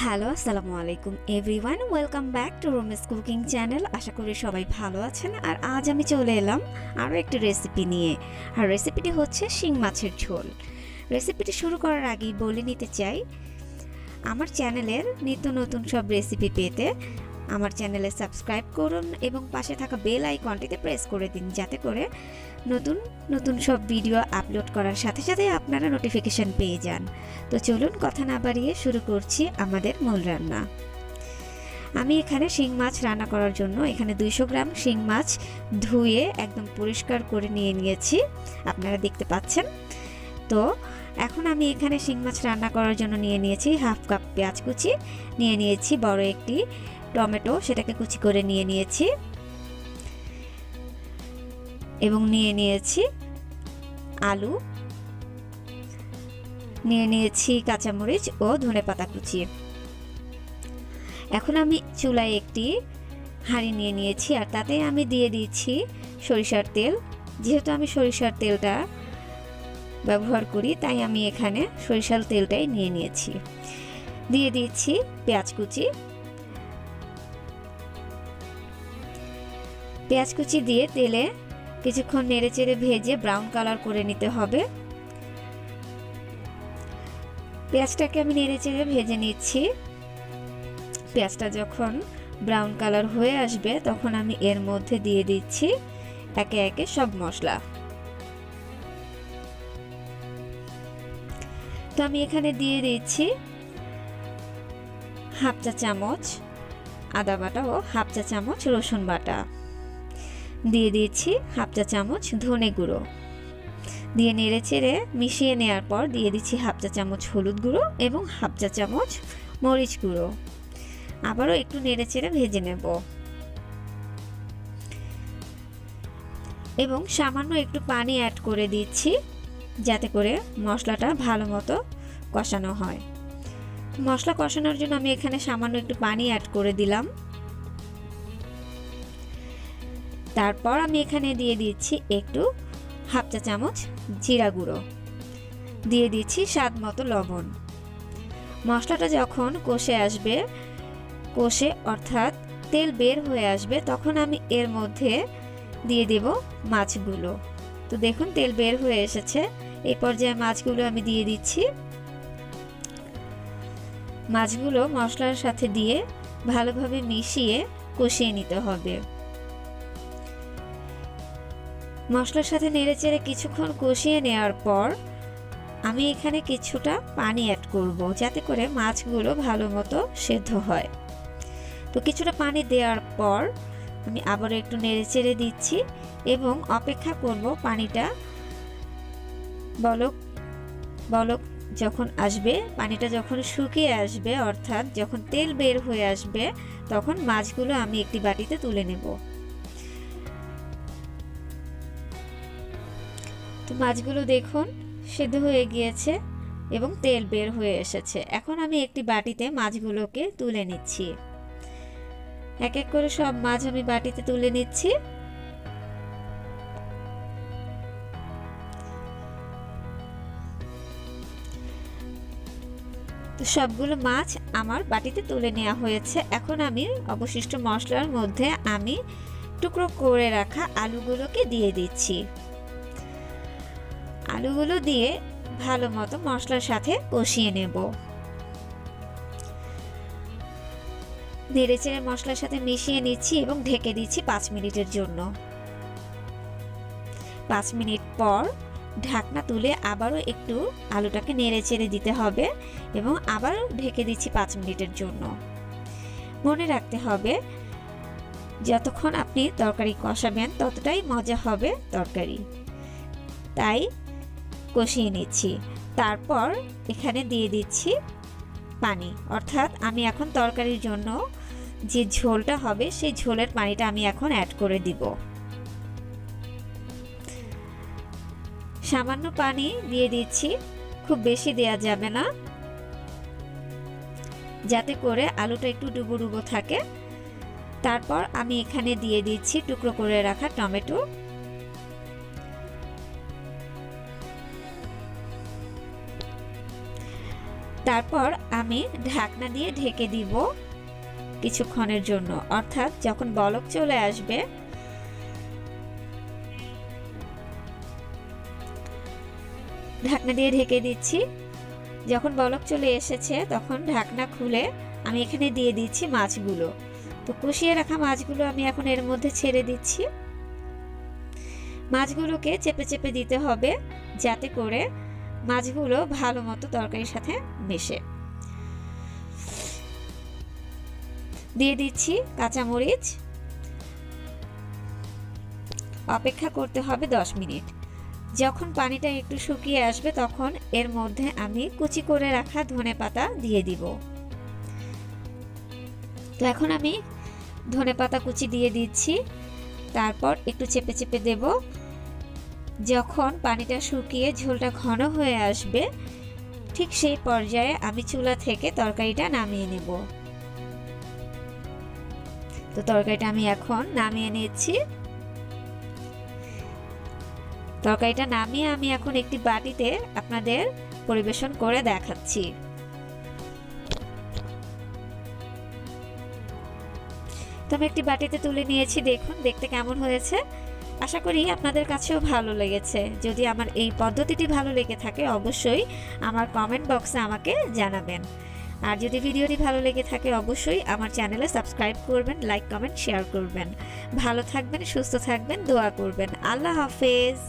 Hello, আসসালামু আলাইকুম everyone. Welcome back to Rumi's cooking channel. আশা করি সবাই ভালো আছেন। আর আজ আমি চলে এলাম আরও একটি রেসিপি নিয়ে। আর রেসিপিটি হচ্ছে শিং মাছের ঝোল। রেসিপিটি শুরু করার আগেই বলে নিতে চাই, আমার চ্যানেলের নিত্য নতুন সব রেসিপি পেতে আমার চ্যানেলে সাবস্ক্রাইব করুন এবং পাশে থাকা বেল আইকনটিতে প্রেস করে দিন, যাতে করে নতুন নতুন সব ভিডিও আপলোড করার সাথে সাথে আপনারা নোটিফিকেশন পেয়ে যান। তো চলুন কথা না বাড়িয়ে শুরু করছি আমাদের মূল রান্না। আমি এখানে শিং মাছ রান্না করার জন্য এখানে 200 গ্রাম শিং মাছ ধুয়ে একদম পরিষ্কার করে নিয়ে নিয়েছি, আপনারা দেখতে পাচ্ছেন। তো এখন আমি এখানে শিং মাছ রান্না করার জন্য নিয়ে নিয়েছি হাফ কাপ পেঁয়াজ কুচি, নিয়ে নিয়েছি বড় একটি টমেটো, সেটাকে কুচি করে নিয়ে নিয়েছি, এবং নিয়ে নিয়েছি আলু, নিয়ে নিয়েছি কাঁচামরিচ ও ধনেপাতা কুচি। এখন আমি চুলায় একটি হাঁড়ি নিয়ে নিয়েছি, আর তাতে আমি দিয়ে দিচ্ছি সরিষার তেল। যেহেতু আমি সরিষার তেলটা ব্যবহার করি, তাই আমি এখানে সরিষার তেলটাই নিয়ে নিয়েছি। দিয়ে দিচ্ছি পেঁয়াজ কুচি। পেঁয়াজ কুচি দিয়ে তেলে কিছুক্ষণ নেড়েচেড়ে ভেজে ব্রাউন কালার করে নিতে হবে। পেঁয়াজটাকে আমি নেড়েচেড়ে ভেজে নিচ্ছি। পেঁয়াজটা যখন ব্রাউন কালার হয়ে আসবে, তখন আমি এর মধ্যে দিয়ে দিচ্ছি একে একে সব মশলা। তো আমি এখানে দিয়ে দিচ্ছি হাফ চা চামচ আদা বাটা ও হাফ চা চামচ রসুন বাটা, দিয়ে দিচ্ছি হাফ চা চামচ ধনে গুঁড়ো, দিয়ে নেড়েচেড়ে মিশিয়ে নেওয়ার পর দিয়ে দিচ্ছি হাফ চা চামচ হলুদ গুঁড়ো এবং হাফ চা চামচ মরিচ গুঁড়ো। আবারও একটু নেড়েচেড়ে ভেজে নেব এবং সামান্য একটু পানি অ্যাড করে দিচ্ছি, যাতে করে মশলাটা ভালো মতো কষানো হয়। মশলা কষানোর জন্য আমি এখানে সামান্য একটু পানি অ্যাড করে দিলাম। তারপর আমি এখানে দিয়ে দিচ্ছি একটু হাফ চা চামচ জিরা গুঁড়ো, দিয়ে দিচ্ছি স্বাদ মতো লবণ। মশলাটা যখন কষে আসবে, কষে অর্থাৎ তেল বের হয়ে আসবে, তখন আমি এর মধ্যে দিয়ে দেব মাছগুলো। তো দেখুন তেল বের হয়ে এসেছে, এই পর্যায়ে মাছগুলো আমি দিয়ে দিচ্ছি। মাছগুলো মশলার সাথে দিয়ে ভালোভাবে মিশিয়ে কষিয়ে নিতে হবে। মশলার সাথে নেড়েচেড়ে কিছুক্ষণ কষিয়ে নেওয়ার পর আমি এখানে কিছুটা পানি অ্যাড করব, যাতে করে মাছগুলো ভালো মতো সেদ্ধ হয়। তো কিছুটা পানি দেওয়ার পর আমি আবার একটু নেড়েচেড়ে দিচ্ছি এবং অপেক্ষা করব পানিটা বলক যখন আসবে, পানিটা যখন শুকিয়ে আসবে, অর্থাৎ যখন তেল বের হয়ে আসবে, তখন মাছগুলো আমি একটি বাটিতে তুলে নেব। তো মাছগুলো দেখুন সেদ্ধ হয়ে গিয়েছে এবং তেল বের হয়ে এসেছে। এখন আমি একটি বাটিতে মাছগুলোকে তুলে নিচ্ছি। এক এক করে সব মাছ আমি বাটিতে তুলে নিচ্ছি। তো সবগুলো মাছ আমার বাটিতে তুলে নেওয়া হয়েছে। এখন আমি অবশিষ্ট মশলার মধ্যে আমি টুকরো করে রাখা আলুগুলোকে দিয়ে দিচ্ছি। আলুগুলো দিয়ে ভালো মতো মশলার সাথে কষিয়ে নেব। নেড়েচেড়ে মশলার সাথে মিশিয়ে নিচ্ছি এবং ঢেকে দিচ্ছি 5 মিনিটের জন্য। 5 মিনিট পর ঢাকনা তুলে আবারও একটু আলুটাকে নেড়েচেড়ে দিতে হবে এবং আবারও ঢেকে দিচ্ছি 5 মিনিটের জন্য। মনে রাখতে হবে, যতক্ষণ আপনি তরকারি কষাবেন ততটাই মজা হবে তরকারি, তাই কষিয়ে নিচ্ছি। তারপর এখানে দিয়ে দিচ্ছি পানি, অর্থাৎ আমি এখন তরকারির জন্য যে ঝোলটা হবে সেই ঝোলের পানিটা আমি এখন অ্যাড করে দিব। সামান্য পানি দিয়ে দিচ্ছি, খুব বেশি দেয়া যাবে না, যাতে করে আলুটা একটু ডুবো ডুবো থাকে। তারপর আমি এখানে দিয়ে দিচ্ছি টুকরো করে রাখা টমেটো, তারপর আমি আমি ঢাকনা দিয়ে ঢেকে দিব কিছুক্ষণের জন্য, অর্থাৎ যখন বলক চলে আসবে ঢাকনা দিয়ে ঢেকে দিচ্ছি। যখন বলক চলে এসেছে তখন ঢাকনা খুলে আমি এখানে দিয়ে দিচ্ছি মাছগুলো। তো কষিয়ে রাখা মাছগুলো আমি এখন এর মধ্যে ছেড়ে দিচ্ছি। মাছগুলোকে চেপে চেপে দিতে হবে যাতে করে মাছগুলো ভালো মতো তরকারির সাথে মেশে। দিয়ে দিচ্ছি কাঁচামরিচ। অপেক্ষা করতে হবে 10 মিনিট। যখন পানিটা একটু শুকিয়ে আসবে তখন এর মধ্যে আমি কুচি করে রাখা ধনেপাতা দিয়ে দিব। তো এখন আমি ধনেপাতা কুচি দিয়ে দিচ্ছি, তারপর একটু চেপে চেপে দেব। যখন পানিটা শুকিয়ে ঝোলটা ঘন হয়ে আসবে ঠিক সেই পর্যায়ে আমি চুলা থেকে তরকারিটা নামিয়ে নেব। তো তরকারিটা আমি এখন নামিয়ে নিচ্ছি। তরকারিটা নামিয়ে আমি এখন একটি বাটিতে আপনাদের পরিবেশন করে দেখাচ্ছি। তো আমি একটি বাটিতে তুলে নিয়েছি, দেখুন দেখতে কেমন হয়েছে। আশা করি আপনাদের কাছেও ভালো লেগেছে। যদি আমার এই পদ্ধতিটি ভালো লেগে থাকে অবশ্যই আমার কমেন্ট বক্সে আমাকে জানাবেন। আর যদি ভিডিওটি ভালো লেগে থাকে অবশ্যই আমার চ্যানেলে সাবস্ক্রাইব করবেন, লাইক কমেন্ট শেয়ার করবেন। ভালো থাকবেন, সুস্থ থাকবেন, দোয়া করবেন। আল্লাহ হাফেজ।